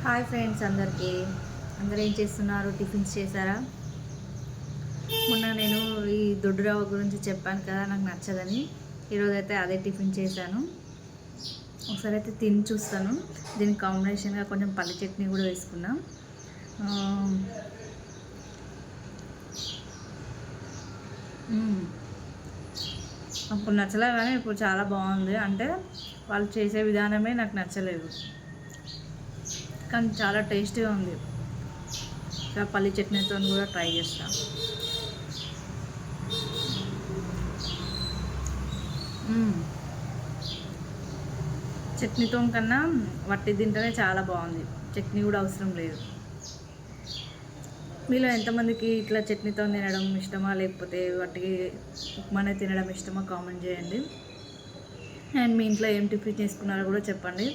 Hi friends, అందరూ ఏం చేస్తున్నారు? టిఫిన్స్ చేశారా? మొన్న నేను ఈ దొడ్డు రవ్వ గురించి చెప్పాను కదా, నాకు నచ్చదని. ఈరోజైతే అదే టిఫిన్ చేశాను. ఒకసారి అయితే తిని చూస్తాను. దీనికి కాంబినేషన్గా కొంచెం పల్లి చట్నీ కూడా వేసుకున్నాం. అప్పుడు నచ్చలే, కానీ ఇప్పుడు చాలా బాగుంది. అంటే వాళ్ళు చేసే విధానమే నాకు నచ్చలేదు, కానీ చాలా టేస్టీగా ఉంది. ఇంకా పల్లి చట్నీతో కూడా ట్రై చేస్తాను. చట్నీతో కన్నా వట్టి తింటేనే చాలా బాగుంది. చట్నీ కూడా అవసరం లేదు. మీలో ఎంతమందికి ఇట్లా చట్నీతో తినడం ఇష్టమా, లేకపోతే వట్టి ఉప్మానే తినడం ఇష్టమా? కామెంట్ చేయండి. అండ్ మీ ఇంట్లో ఏం టిఫిన్ చేసుకున్నారో కూడా చెప్పండి.